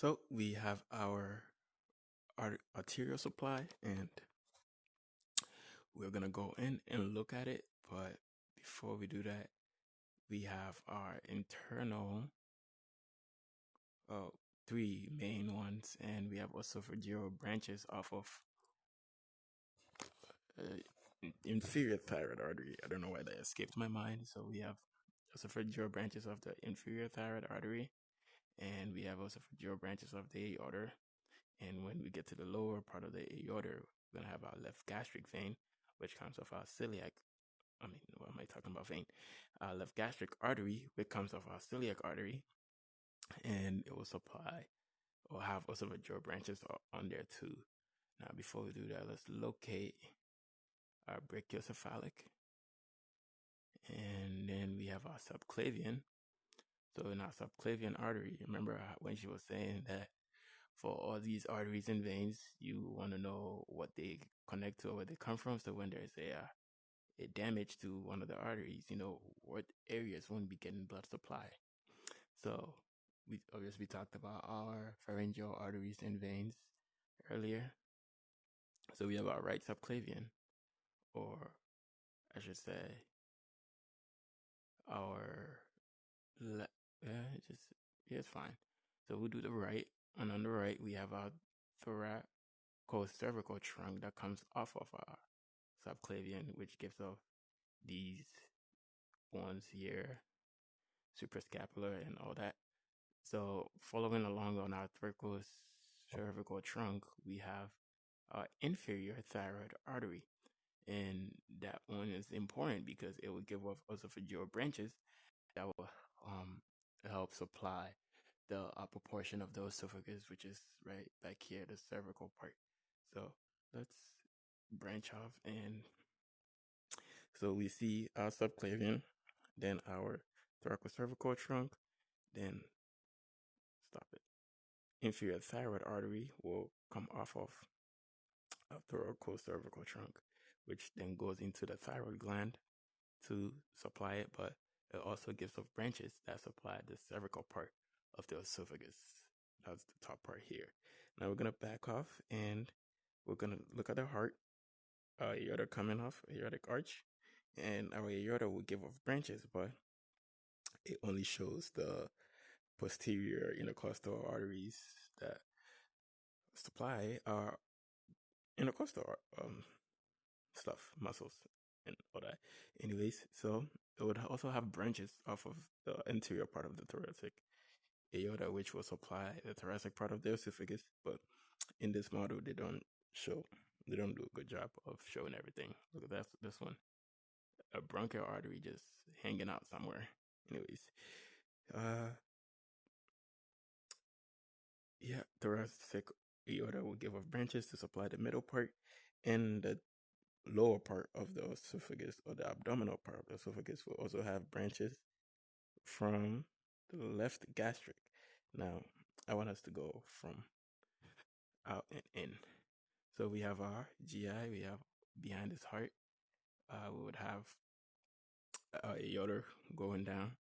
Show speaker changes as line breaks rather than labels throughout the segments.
So we have our arterial supply, and we're gonna go in and look at it. But before we do that, we have our internal three main ones, and we have esophageal branches off of inferior thyroid artery. I don't know why that escaped my mind. So we have esophageal branches of the inferior thyroid artery, and we have esophageal branches of the aorta. And when we get to the lower part of the aorta, we're going to have our left gastric vein, which comes off our celiac. What am I talking about vein? Left gastric artery, which comes off our celiac artery. And it will supply or have esophageal branches on there too. Now, before we do that, let's locate our brachiocephalic. And then we have our subclavian. So in our subclavian artery, remember when she was saying that for all these arteries and veins, you want to know what they connect to or where they come from. So when there's a damage to one of the arteries, you know what areas won't be getting blood supply. So we obviously talked about our pharyngeal arteries and veins earlier. So we have our right subclavian, or I should say our left. It's fine. So we'll do the right, and on the right we have our thoracocervical trunk that comes off of our subclavian, which gives off these ones here, suprascapular and all that. So following along on our thoracocervical trunk, we have our inferior thyroid artery. And that one is important because it will give off esophageal branches that will help supply the upper portion of the esophagus, which is right back here, the cervical part. So let's branch off, and so we see our subclavian, then our thoracocervical trunk, then inferior thyroid artery will come off of a thoracocervical trunk, which then goes into the thyroid gland to supply it, but it also gives off branches that supply the cervical part of the esophagus. That's the top part here. Now we're going to back off, and we're going to look at the heart, aorta coming off, aortic arch, and our aorta will give off branches, but it only shows the posterior intercostal arteries that supply our intercostal stuff, muscles, and all that. Anyways, so it would also have branches off of the anterior part of the thoracic aorta, which will supply the thoracic part of the esophagus. But in this model, they don't do a good job of showing everything. Look at that, this one, a bronchial artery just hanging out somewhere. Anyways, thoracic aorta will give off branches to supply the middle part, and the lower part of the esophagus, or the abdominal part of the esophagus, will also have branches from the left gastric. Now, I want us to go from out and in. So we have our GI, we have behind his heart, we would have aorta going down,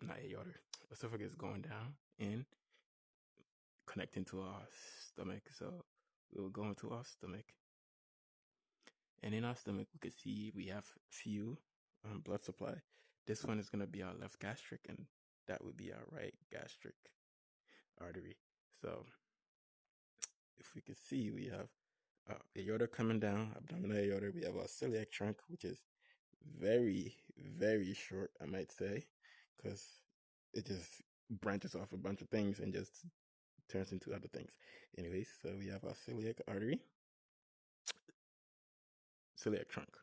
not aorta, esophagus going down and connecting to our stomach. So we will go into our stomach. And in our stomach, we can see we have few blood supply. This one is going to be our left gastric, and that would be our right gastric artery. So if we can see, we have aorta coming down, abdominal aorta. We have our celiac trunk, which is very, very short, I might say, because it just branches off a bunch of things and just turns into other things. Anyways, so we have our celiac trunk,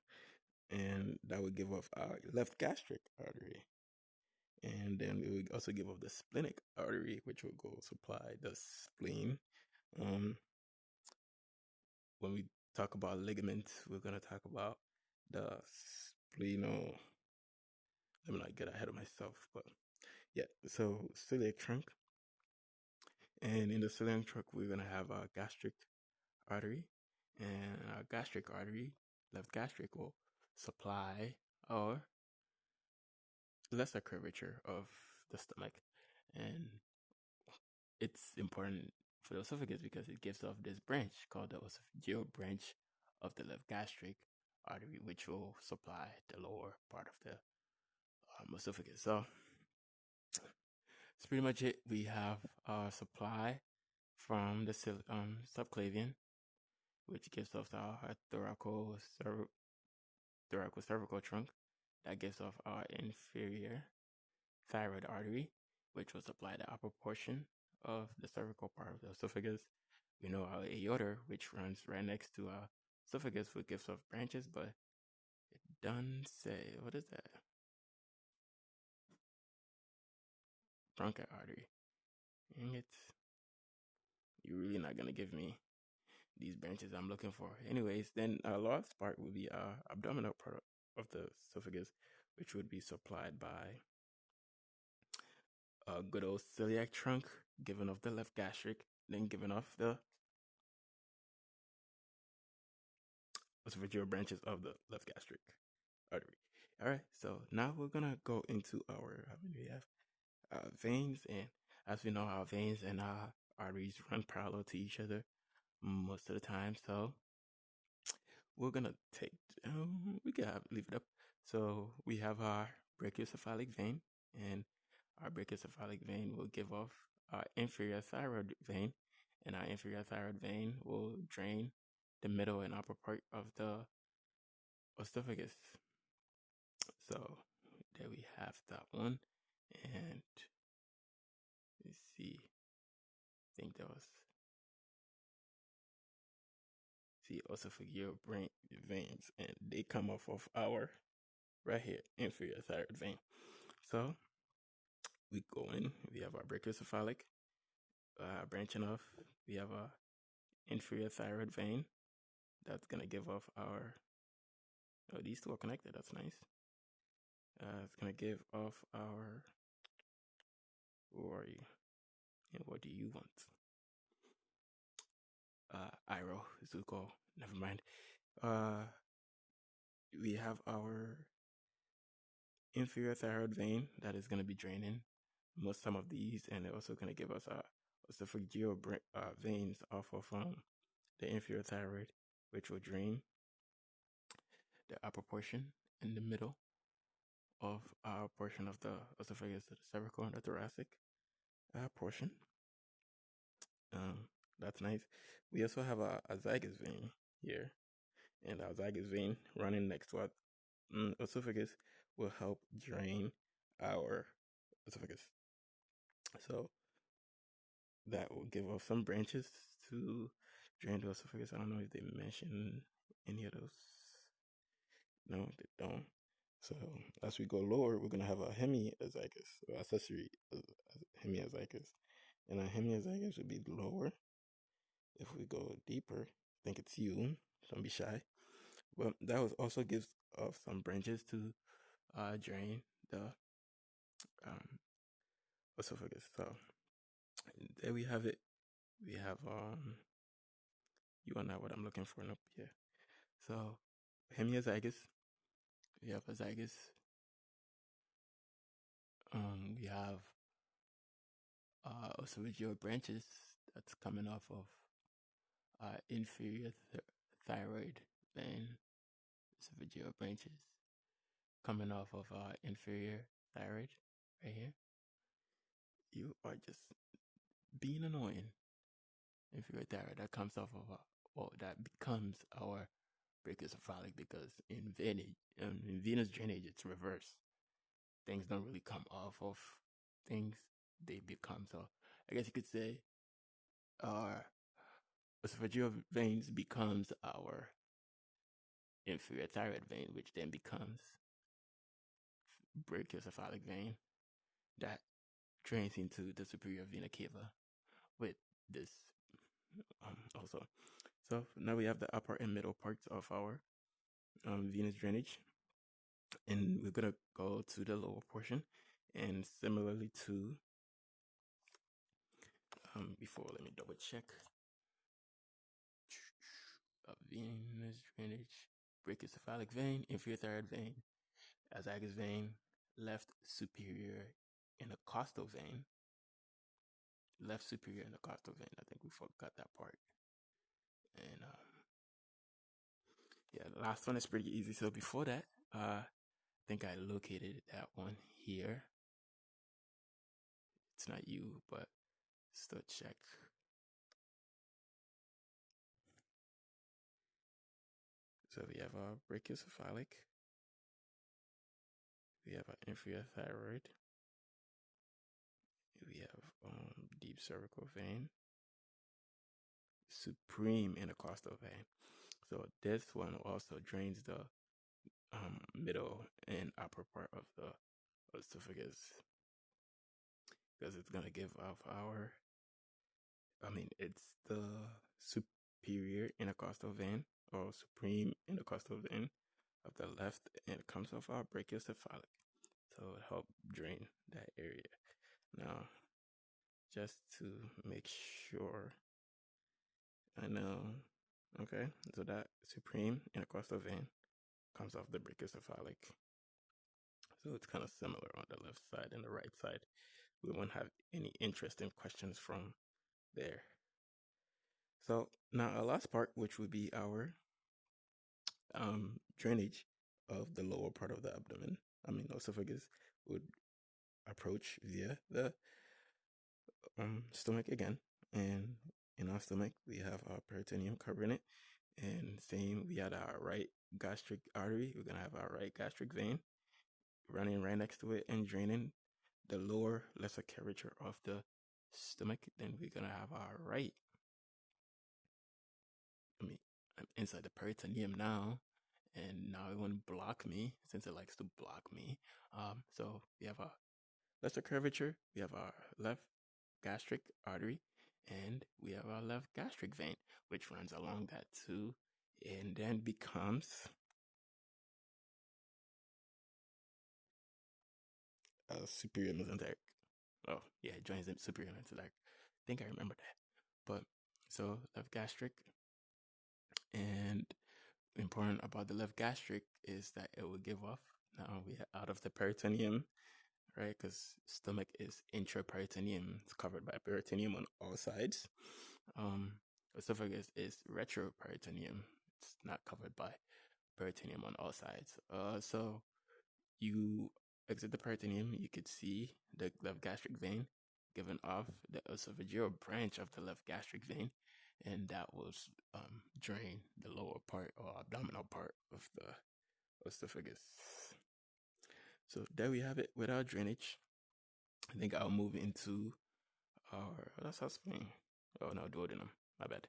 and that would give off our left gastric artery. And then we would also give off the splenic artery, which will go supply the spleen. When we talk about ligaments, we're going to talk about the spleno. Let me not get ahead of myself, but yeah, so celiac trunk. And in the celiac trunk, we're going to have our gastric artery, and our gastric artery, left gastric, will supply our lesser curvature of the stomach. And it's important for the esophagus because it gives off this branch called the esophageal branch of the left gastric artery, which will supply the lower part of the esophagus. So that's pretty much it. We have supply from the subclavian, which gives off our thoracocervical trunk. That gives off our inferior thyroid artery, which will supply the upper portion of the cervical part of the esophagus. We know our aorta, which runs right next to our esophagus, which gives off branches, but it doesn't say, what is that? Bronchial artery. Dang it. You're really not going to give me these branches I'm looking for. Anyways, then our last part would be our abdominal part of the esophagus, which would be supplied by a good old celiac trunk, given off the left gastric, then given off the esophageal branches of the left gastric artery. All right, so now we're gonna go into our, how many we have? Veins, and as we know, our veins and our arteries run parallel to each other most of the time. So we're gonna take, we can leave it up. So we have our brachiocephalic vein, and our brachiocephalic vein will give off our inferior thyroid vein, and our inferior thyroid vein will drain the middle and upper part of the esophagus. So there we have that one, and let's see. I think that was esophageal brain veins, and they come off of our right here inferior thyroid vein. So we go in. We have our brachiocephalic branching off. We have our inferior thyroid vein that's gonna give off our. Oh, these two are connected. That's nice. It's gonna give off our. Who are you? And what do you want? Iro, Zuko. Never mind. We have our inferior thyroid vein that is going to be draining some of these, and they're also going to give us esophageal veins off of the inferior thyroid, which will drain the upper portion in the middle of our portion of the esophagus, the cervical and the thoracic portion. That's nice. We also have a zygous vein here, and our zygous vein running next to our esophagus will help drain our esophagus. So that will give off some branches to drain the esophagus. I don't know if they mention any of those. No, they don't. So as we go lower, we're gonna have a hemiazygous or accessory hemiazygous, and a hemiazygous would be lower. If we go deeper, I think it's you. Don't be shy. But that also gives off some branches to drain the esophagus. So there we have it. We have you are not what I'm looking for. Nope. Yeah. So hemiazygous. We have azygous. We have esophageal branches that's coming off of inferior thyroid vein. Esophageal branches coming off of inferior thyroid right here. You are just being annoying. Inferior thyroid that comes off of that becomes our brachiocephalic, because in venous drainage it's reversed. Things don't really come off of things, they become. So I guess you could say our esophageal veins becomes our inferior thyroid vein, which then becomes brachiocephalic vein that drains into the superior vena cava with this also. So now we have the upper and middle parts of our venous drainage, and we're gonna go to the lower portion, and similarly to before, let me double check. Venous drainage, brachiocephalic vein, inferior thyroid vein, azygous vein, left superior intercostal vein, left superior intercostal vein. I think we forgot that part. And yeah, the last one is pretty easy. So before that, I think I located that one here. It's not you, but still check. So we have our brachiocephalic. We have our inferior thyroid. We have deep cervical vein, supreme intercostal vein. So this one also drains the middle and upper part of the esophagus, because it's gonna give off it's the superior intercostal vein or supreme intercostal vein of the left, and it comes off our brachiocephalic. So it helps drain that area. Now, just to make sure I know, okay, so that supreme intercostal vein comes off the brachiocephalic. So it's kind of similar on the left side and the right side. We won't have any interesting questions from there. So now our last part, which would be our drainage of the lower part of the abdomen, esophagus, would approach via the stomach again. And in our stomach, we have our peritoneum covering it. And same, we had our right gastric artery. We're going to have our right gastric vein running right next to it and draining the lower lesser curvature of the stomach. Then we're going to have our right. I'm inside the peritoneum now, and now it won't block me since it likes to block me. So we have our lesser curvature, we have our left gastric artery, and we have our left gastric vein, which runs along that too, and then becomes a superior mesenteric. Oh, yeah, it joins the superior mesenteric. I think I remember that. But so left gastric, and important about the left gastric is that it will give off. Now we are out of the peritoneum, right? Because stomach is intraperitoneum. It's covered by peritoneum on all sides. Esophagus is retroperitoneum. It's not covered by peritoneum on all sides. So you exit the peritoneum, you could see the left gastric vein giving off the esophageal branch of the left gastric vein, and that will drain the lower part or abdominal part of the esophagus. So there we have it with our drainage. I think I'll move into our, that's our spleen. Oh no, duodenum. My bad.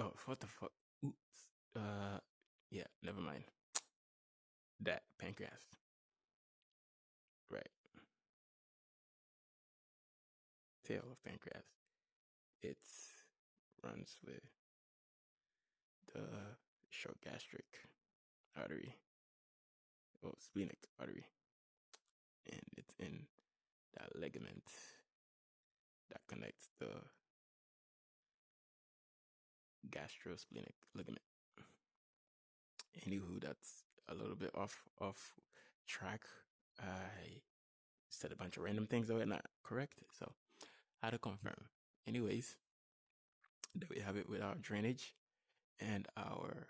Oh, what the fuck? Oops. Yeah, never mind. That pancreas. Right. Tail of pancreas. It runs with the short gastric artery, or splenic artery, and it's in that ligament that connects the gastrosplenic ligament. Anywho, that's a little bit off track. I said a bunch of random things that were not correct, so I had to confirm. Anyways, there we have it with our drainage and our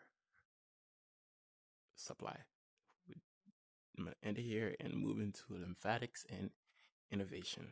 supply. I'm gonna end it here and move into lymphatics and innervation.